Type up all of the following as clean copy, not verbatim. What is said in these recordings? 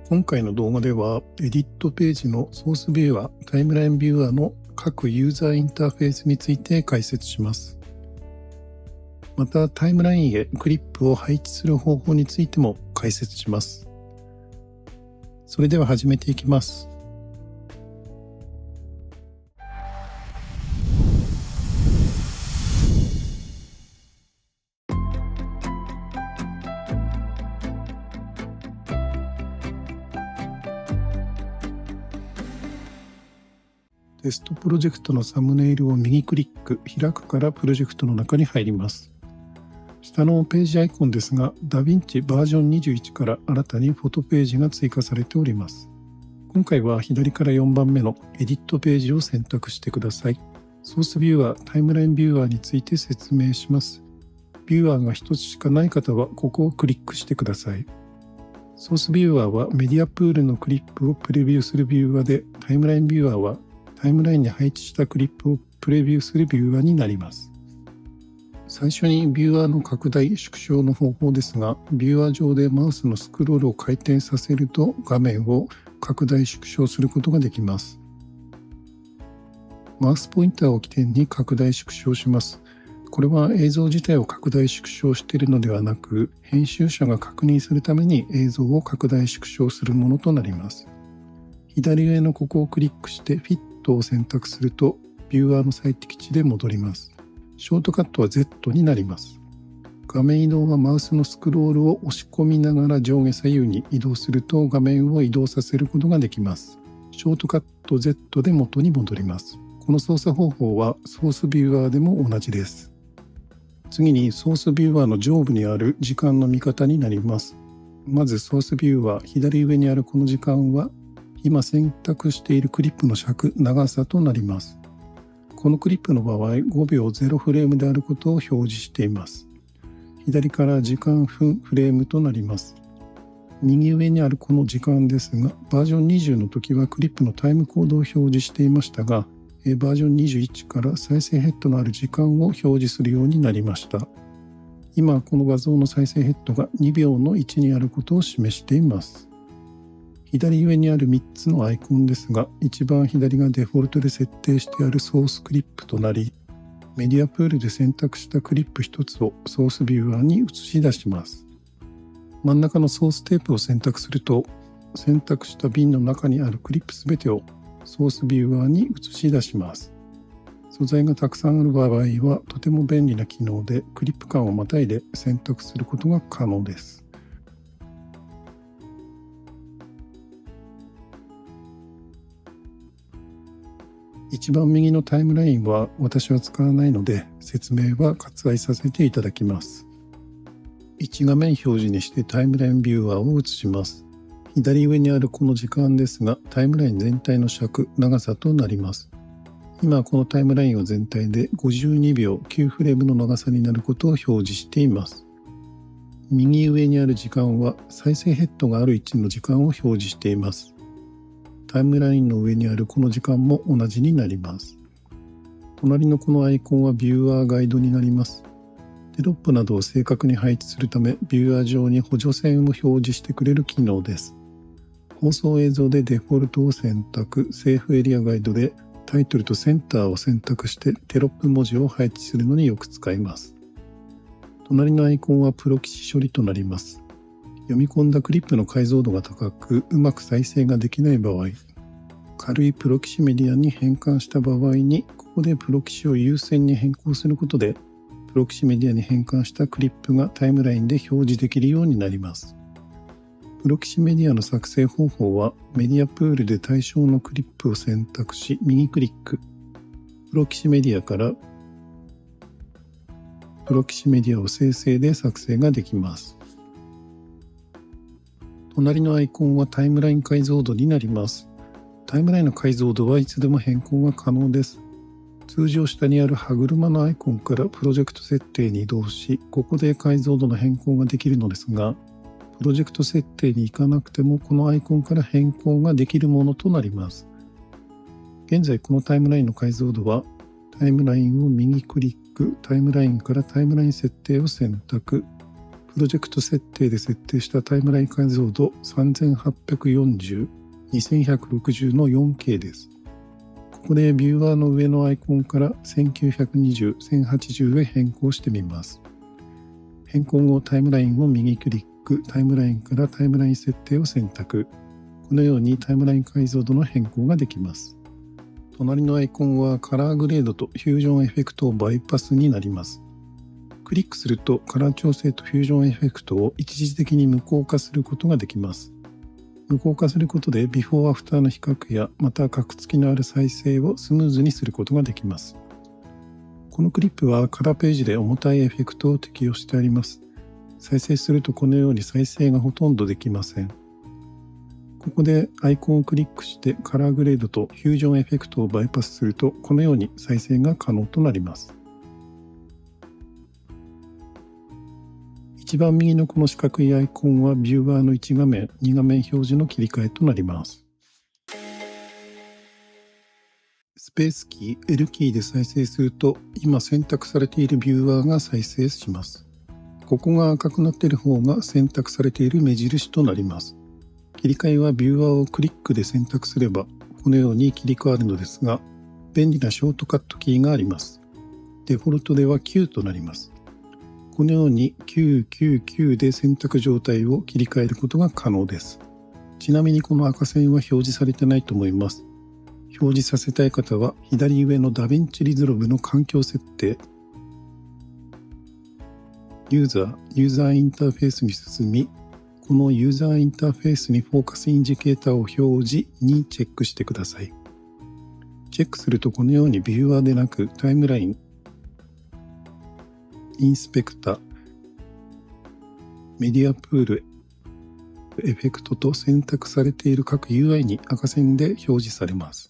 今回の動画では、エディットページのソースビューアー、タイムラインビューアーの各ユーザーインターフェースについて解説します。また、タイムラインへクリップを配置する方法についても解説します。それでは始めていきます。テストプロジェクトのサムネイルを右クリック、開くからプロジェクトの中に入ります。下のページアイコンですが、ダヴィンチバージョン21から新たにフォトページが追加されております。今回は左から4番目のエディットページを選択してください。ソースビューアー、タイムラインビューアーについて説明します。ビューアーが1つしかない方はここをクリックしてください。ソースビューアーはメディアプールのクリップをプレビューするビューアーで、タイムラインビューアーはタイムラインに配置したクリップをプレビューするビューアーになります。最初にビューアーの拡大縮小の方法ですが、ビューアー上でマウスのスクロールを回転させると画面を拡大縮小することができます。マウスポインターを起点に拡大縮小します。これは映像自体を拡大縮小しているのではなく、編集者が確認するために映像を拡大縮小するものとなります。左上のここをクリックしてフィットを選択すると、ビューアーの最適値で戻ります。ショートカットは Z になります。画面移動はマウスのスクロールを押し込みながら上下左右に移動すると画面を移動させることができます。ショートカット Z で元に戻ります。この操作方法はソースビューアーでも同じです。次にソースビューアーの上部にある時間の見方になります。まずソースビューアー左上にあるこの時間は今選択しているクリップの尺、長さとなります。このクリップの場合、5秒0フレームであることを表示しています。左から時間分フレームとなります。右上にあるこの時間ですが、バージョン20の時はクリップのタイムコードを表示していましたが、バージョン21から再生ヘッドのある時間を表示するようになりました。今、この画像の再生ヘッドが2秒の位置にあることを示しています。左上にある3つのアイコンですが、一番左がデフォルトで設定してあるソースクリップとなり、メディアプールで選択したクリップ1つをソースビューアーに映し出します。真ん中のソーステープを選択すると、選択した瓶の中にあるクリップすべてをソースビューアーに映し出します。素材がたくさんある場合はとても便利な機能で、クリップ間をまたいで選択することが可能です。一番右のタイムラインは私は使わないので説明は割愛させていただきます。1画面表示にしてタイムラインビューアーを映します。左上にあるこの時間ですが、タイムライン全体の尺、長さとなります。今このタイムラインは全体で52秒9フレームの長さになることを表示しています。右上にある時間は再生ヘッドがある位置の時間を表示しています。タイムラインの上にあるこの時間も同じになります。隣のこのアイコンはビューアーガイドになります。テロップなどを正確に配置するため、ビューアー上に補助線を表示してくれる機能です。放送映像でデフォルトを選択、セーフエリアガイドでタイトルとセンターを選択してテロップ文字を配置するのによく使います。隣のアイコンはプロキシ処理となります。読み込んだクリップの解像度が高く、うまく再生ができない場合、軽いプロキシメディアに変換した場合に、ここでプロキシを優先に変更することで、プロキシメディアに変換したクリップがタイムラインで表示できるようになります。プロキシメディアの作成方法は、メディアプールで対象のクリップを選択し、右クリック、プロキシメディアからプロキシメディアを生成で作成ができます。隣のアイコンはタイムライン解像度になります。タイムラインの解像度はいつでも変更が可能です。通常下にある歯車のアイコンからプロジェクト設定に移動し、ここで解像度の変更ができるのですが、プロジェクト設定に行かなくてもこのアイコンから変更ができるものとなります。現在このタイムラインの解像度は、タイムラインを右クリック、タイムラインからタイムライン設定を選択、ププロジェクト設定で設定したタイムライン解像度3840、2160の 4K です。ここでビューアーの上のアイコンから1920、1080へ変更してみます。変更後、タイムラインを右クリック、タイムラインからタイムライン設定を選択。このようにタイムライン解像度の変更ができます。隣のアイコンはカラーグレードとフュージョンエフェクトをバイパスになります。クリックするとカラー調整とフュージョンエフェクトを一時的に無効化することができます。無効化することでビフォーアフターの比較やまたカクつきのある再生をスムーズにすることができます。このクリップはカラーページで重たいエフェクトを適用してあります。再生するとこのように再生がほとんどできません。ここでアイコンをクリックしてカラーグレードとフュージョンエフェクトをバイパスするとこのように再生が可能となります。一番右のこの四角いアイコンはビューアーの1画面、2画面表示の切り替えとなります。スペースキー L キーで再生すると今選択されているビューアーが再生します。ここが赤くなっている方が選択されている目印となります。切り替えはビューアーをクリックで選択すればこのように切り替わるのですが、便利なショートカットキーがあります。デフォルトでは9となります。このように999で選択状態を切り替えることが可能です。ちなみにこの赤線は表示されてないと思います。表示させたい方は左上のダヴィンチリゾルブの環境設定、ユーザーインターフェースに進み、このユーザーインターフェースにフォーカスインジケーターを表示にチェックしてください。チェックするとこのようにビューアーでなくタイムライン、インスペクター、メディアプール、エフェクトと選択されている各 UI に赤線で表示されます。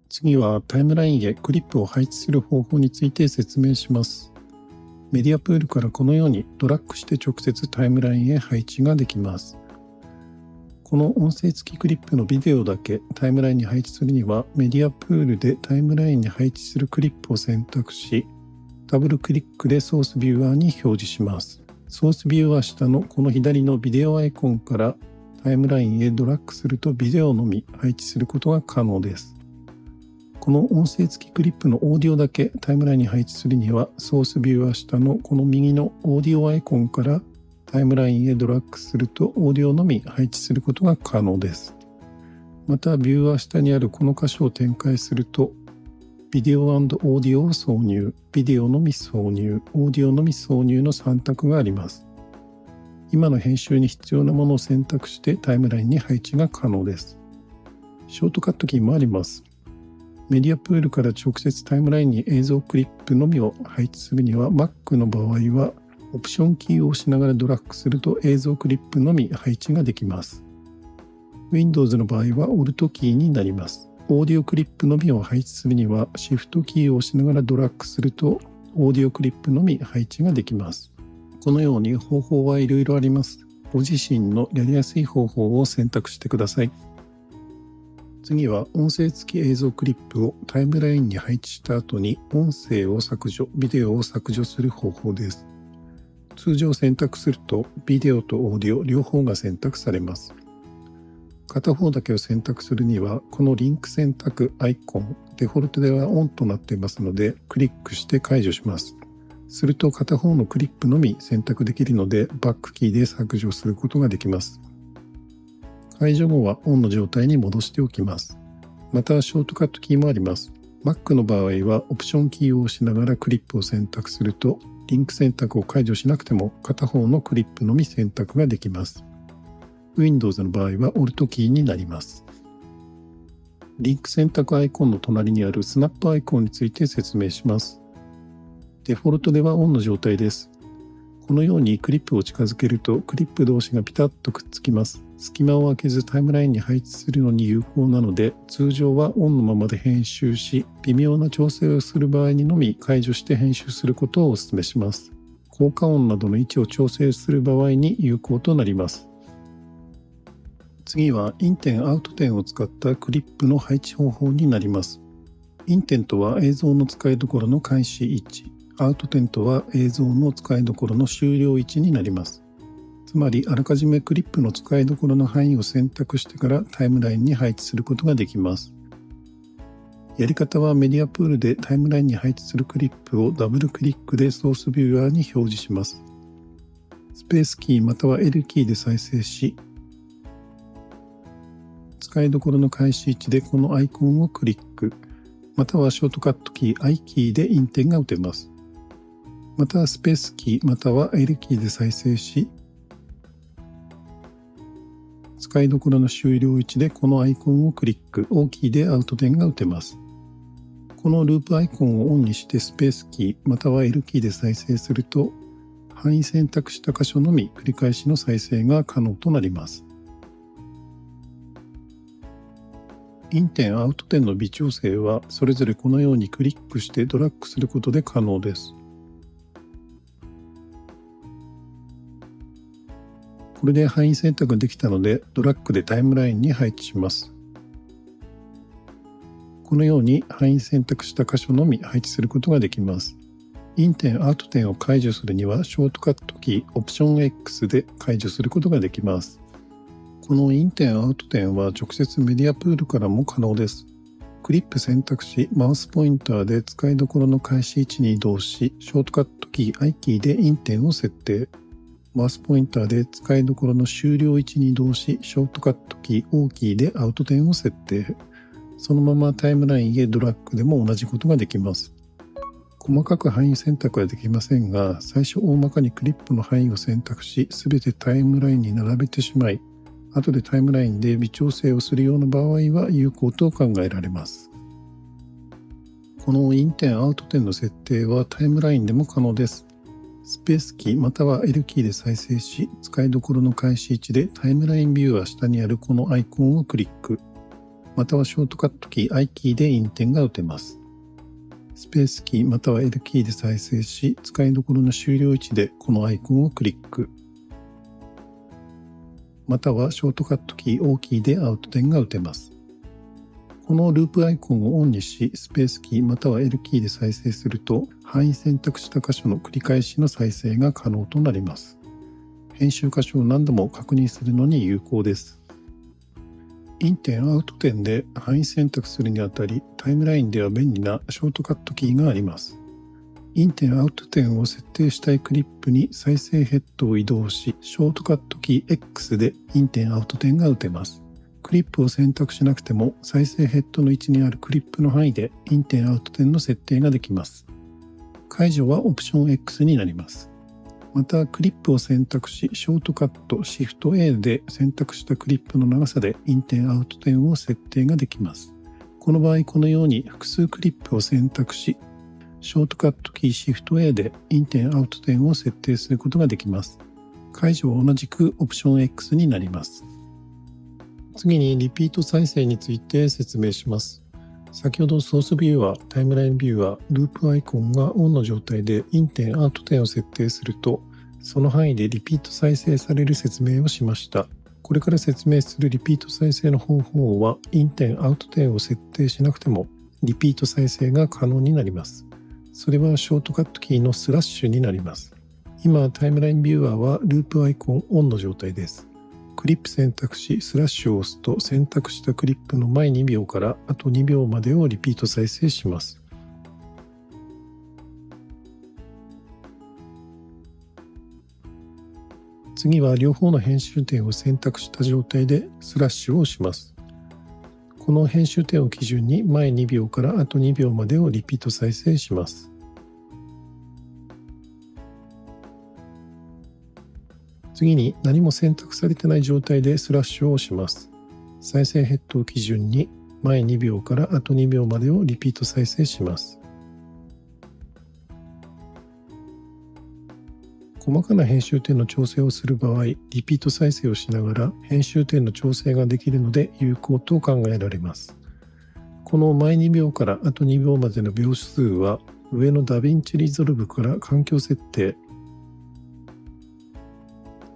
次はタイムラインへクリップを配置する方法について説明します。メディアプールからこのようにドラッグして直接タイムラインへ配置ができます。この音声付きクリップのビデオだけタイムラインに配置するには、メディアプールでタイムラインに配置するクリップを選択し、ダブルクリックでソースビューアーに表示します。ソースビューアー下のこの左のビデオアイコンからタイムラインへドラッグするとビデオのみ配置することが可能です。この音声付きクリップのオーディオだけタイムラインに配置するには、ソースビューアー下のこの右のオーディオアイコンからタイムラインへドラッグするとオーディオのみ配置することが可能です。またビューアー下にあるこの箇所を展開するとビデオ&オーディオを挿入、ビデオのみ挿入、オーディオのみ挿入の3択があります。今の編集に必要なものを選択してタイムラインに配置が可能です。ショートカットキーもあります。メディアプールから直接タイムラインに映像クリップのみを配置するには Mac の場合はオプションキーを押しながらドラッグすると映像クリップのみ配置ができます。Windows の場合は Alt キーになります。オーディオクリップのみを配置するには Shift キーを押しながらドラッグするとオーディオクリップのみ配置ができます。このように方法はいろいろあります。ご自身のやりやすい方法を選択してください。次は音声付き映像クリップをタイムラインに配置した後に音声を削除、ビデオを削除する方法です。通常選択するとビデオとオーディオ両方が選択されます。片方だけを選択するにはこのリンク選択アイコン、デフォルトではオンとなっていますのでクリックして解除します。すると片方のクリップのみ選択できるのでバックキーで削除することができます。解除後はオンの状態に戻しておきます。またショートカットキーもあります。Mac の場合はオプションキーを押しながらクリップを選択するとリンク選択を解除しなくても片方のクリップのみ選択ができます。Windows の場合は Alt キーになります。リンク選択アイコンの隣にあるスナップアイコンについて説明します。デフォルトではオンの状態です。このようにクリップを近づけるとクリップ同士がピタッとくっつきます。隙間を空けずタイムラインに配置するのに有効なので、通常はオンのままで編集し、微妙な調整をする場合にのみ解除して編集することをお勧めします。効果音などの位置を調整する場合に有効となります。次はインテン・アウト点を使ったクリップの配置方法になります。インテンとは映像の使いどころの開始位置、アウト点とは映像の使いどころの終了位置になります。つまりあらかじめクリップの使いどころの範囲を選択してからタイムラインに配置することができます。やり方はメディアプールでタイムラインに配置するクリップをダブルクリックでソースビューアーに表示します。スペースキーまたは L キーで再生し、使いどころの開始位置でこのアイコンをクリック、またはショートカットキー I キーでインテンが打てます。またスペースキーまたは L キーで再生し、使いどころの終了位置でこのアイコンをクリック、O キーでアウト点が打てます。このループアイコンをオンにしてスペースキーまたは L キーで再生すると、範囲選択した箇所のみ繰り返しの再生が可能となります。インテン・アウト点の微調整はそれぞれこのようにクリックしてドラッグすることで可能です。これで範囲選択ができたのでドラッグでタイムラインに配置します。このように範囲選択した箇所のみ配置することができます。インテン・アウト点を解除するにはショートカットキーオプション X で解除することができます。このインテン・アウト点は直接メディアプールからも可能です。クリップ選択し、マウスポインターで使いどころの開始位置に移動し、ショートカットキー I キーでインテンを設定。マウスポインターで使いどころの終了位置に移動し、ショートカットキー O キーでアウト点を設定。そのままタイムラインへドラッグでも同じことができます。細かく範囲選択はできませんが、最初大まかにクリップの範囲を選択し、すべてタイムラインに並べてしまい、後でタイムラインで微調整をするような場合は有効と考えられます。このインテン・アウト点の設定はタイムラインでも可能です。スペースキーまたは L キーで再生し、使いどころの開始位置でタイムラインビューは下にあるこのアイコンをクリック、またはショートカットキー I キーでインテンが打てます。スペースキーまたは L キーで再生し、使いどころの終了位置でこのアイコンをクリック、またはショートカットキー O キーでアウト点が打てます。このループアイコンをオンにし、スペースキーまたは L キーで再生すると、範囲選択した箇所の繰り返しの再生が可能となります。編集箇所を何度も確認するのに有効です。インテン・アウト点で範囲選択するにあたり、タイムラインでは便利なショートカットキーがあります。インテン・アウト点を設定したいクリップに再生ヘッドを移動し、ショートカットキー X でインテン・アウト点が打てます。クリップを選択しなくても、再生ヘッドの位置にあるクリップの範囲でインテン・アウト点の設定ができます。解除はオプション X になります。また、クリップを選択し、ショートカット、シフト A で選択したクリップの長さでインテン・アウト点を設定ができます。この場合、このように複数クリップを選択し、ショートカットキーシフト A でインテン・アウト点を設定することができます。解除は同じくオプション X になります。次にリピート再生について説明します。先ほどソースビューアー、タイムラインビューアー、ループアイコンがオンの状態でインテン・アウト点を設定すると、その範囲でリピート再生される説明をしました。これから説明するリピート再生の方法は、インテン・アウト点を設定しなくてもリピート再生が可能になります。それはショートカットキーのスラッシュになります。今、タイムラインビューアーはループアイコンオンの状態です。クリップ選択し、スラッシュを押すと選択したクリップの前2秒からあと2秒までをリピート再生します。次は両方の編集点を選択した状態でスラッシュをします。この編集点を基準に前2秒からあと2秒までをリピート再生します。次に何も選択されてない状態でスラッシュを押します。再生ヘッドを基準に前2秒からあと2秒までをリピート再生します。細かな編集点の調整をする場合、リピート再生をしながら編集点の調整ができるので有効と考えられます。この前2秒からあと2秒までの秒数は、上のダヴィンチリゾルブから環境設定、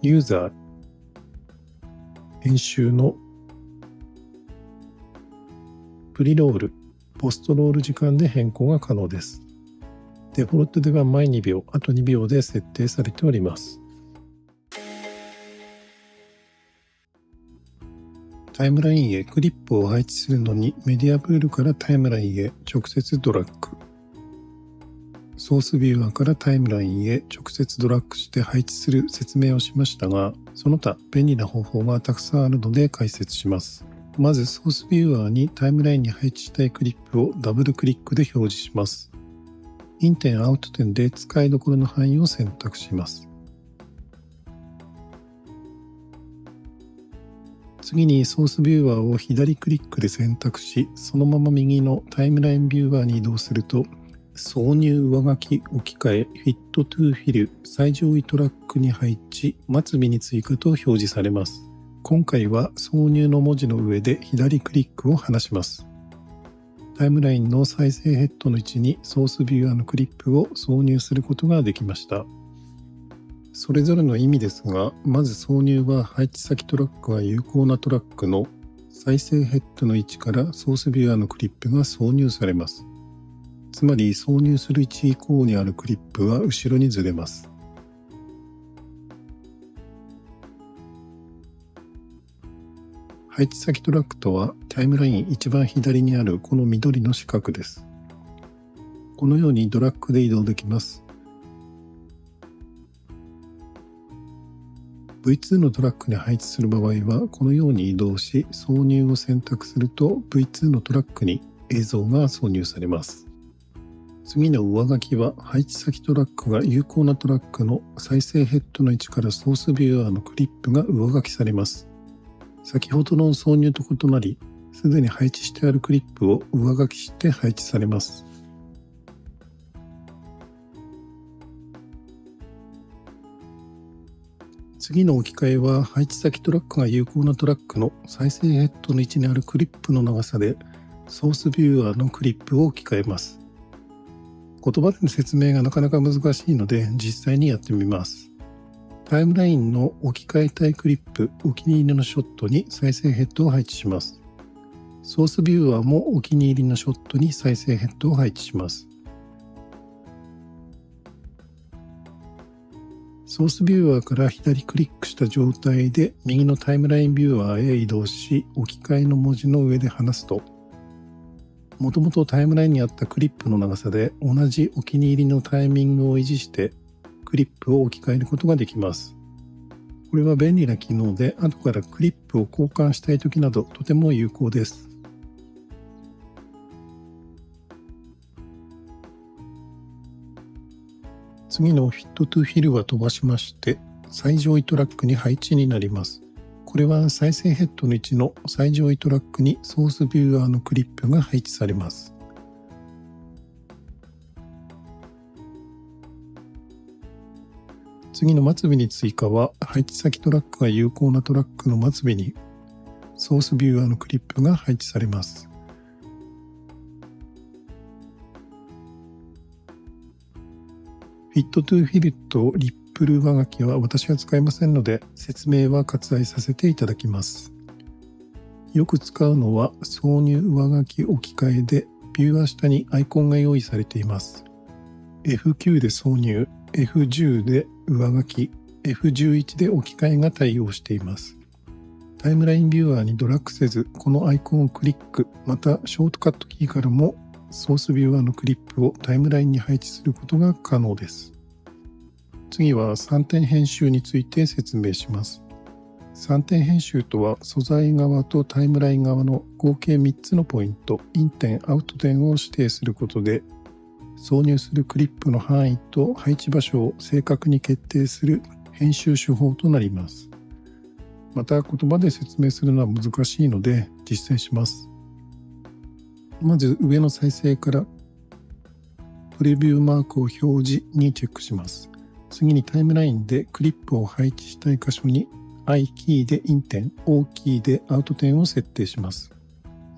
ユーザー、編集のプリロール、ポストロール時間で変更が可能です。デフォルトでは前2秒、あと2秒で設定されております。タイムラインへクリップを配置するのにメディアプールからタイムラインへ直接ドラッグ。ソースビューアーからタイムラインへ直接ドラッグして配置する説明をしましたが、その他便利な方法がたくさんあるので解説します。まずソースビューアーにタイムラインに配置したいクリップをダブルクリックで表示します。イン点、アウト点で使いどころの範囲を選択します。次にソースビューアーを左クリックで選択し、そのまま右のタイムラインビューアーに移動すると、挿入上書き置き換え、フィットトゥーフィル、最上位トラックに配置、末尾に追加と表示されます。今回は挿入の文字の上で左クリックを離します。タイムラインの再生ヘッドの位置にソースビューアーのクリップを挿入することができました。それぞれの意味ですが、まず挿入は配置先トラックが有効なトラックの再生ヘッドの位置からソースビューアーのクリップが挿入されます。つまり挿入する位置以降にあるクリップは後ろにずれます。配置先トラックとはタイムライン一番左にあるこの緑の四角です。このようにドラッグで移動できます。V2 のトラックに配置する場合はこのように移動し、挿入を選択すると V2 のトラックに映像が挿入されます。次の上書きは配置先トラックが有効なトラックの再生ヘッドの位置からソースビューアーのクリップが上書きされます。先ほどの挿入と異なり、すでに配置してあるクリップを上書きして配置されます。次の置き換えは配置先トラックが有効なトラックの再生ヘッドの位置にあるクリップの長さでソースビューアーのクリップを置き換えます。言葉での説明がなかなか難しいので実際にやってみます。タイムラインの置き換えたいクリップお気に入りのショットに再生ヘッドを配置します。ソースビューアーもお気に入りのショットに再生ヘッドを配置します。ソースビューアーから左クリックした状態で右のタイムラインビューアーへ移動し、置き換えの文字の上で離すと、もともとタイムラインにあったクリップの長さで同じお気に入りのタイミングを維持してクリップを置き換えることができます。これは便利な機能で、後からクリップを交換したいときなどとても有効です。次のフィットトゥフィルは飛ばしまして、最上位トラックに配置になります。これは再生ヘッドの位置の最上位トラックにソースビューアーのクリップが配置されます。次の末尾に追加は配置先トラックが有効なトラックの末尾にソースビューアーのクリップが配置されます。フィットトゥフィルとリップル上書きは私は使いませんので説明は割愛させていただきます。よく使うのは挿入上書き置き換えでビューアー下にアイコンが用意されています。F9 で挿入、F10 で上書き、F11 で置き換えが対応しています。タイムラインビューアーにドラッグせず、このアイコンをクリック、またショートカットキーからもソースビューアーのクリップをタイムラインに配置することが可能です。次は3点編集について説明します。3点編集とは素材側とタイムライン側の合計3つのポイント、イン点、アウト点を指定することで、挿入するクリップの範囲と配置場所を正確に決定する編集手法となります。また言葉で説明するのは難しいので実践します。まず上の再生からプレビューマークを表示にチェックします。次にタイムラインでクリップを配置したい箇所に I キーでイン点、O キーでアウト点を設定します。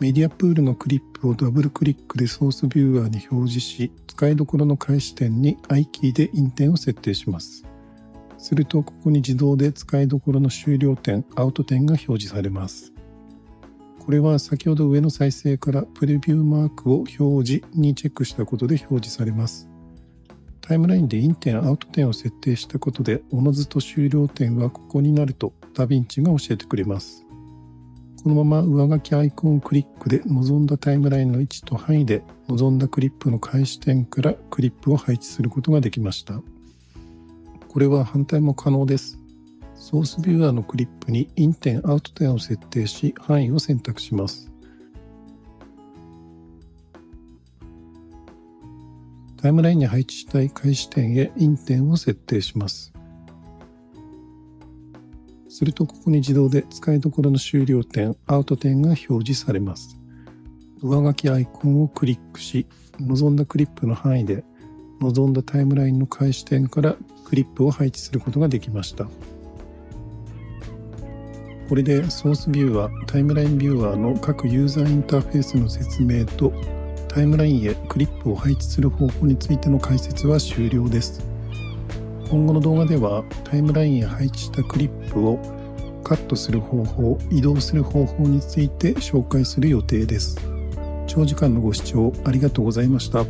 メディアプールのクリップをダブルクリックでソースビューアーに表示し、使いどころの開始点に I キーでイン点を設定します。するとここに自動で使いどころの終了点、アウト点が表示されます。これは先ほど上の再生からプレビューマークを表示にチェックしたことで表示されます。タイムラインでイン点、アウト点を設定したことで、おのずと終了点はここになるとダヴィンチが教えてくれます。このまま上書きアイコンをクリックで望んだタイムラインの位置と範囲で望んだクリップの開始点からクリップを配置することができました。これは反対も可能です。ソースビューアーのクリップにイン点、アウト点を設定し、範囲を選択します。タイムラインに配置したい開始点へイン点を設定します。するとここに自動で使いどころの終了点、アウト点が表示されます。上書きアイコンをクリックし、望んだクリップの範囲で望んだタイムラインの開始点からクリップを配置することができました。これでソースビューアー、タイムラインビューアーの各ユーザーインターフェースの説明とタイムラインへクリップを配置する方法についての解説は終了です。今後の動画ではタイムラインへ配置したクリップをカットする方法、移動する方法について紹介する予定です。長時間のご視聴ありがとうございました。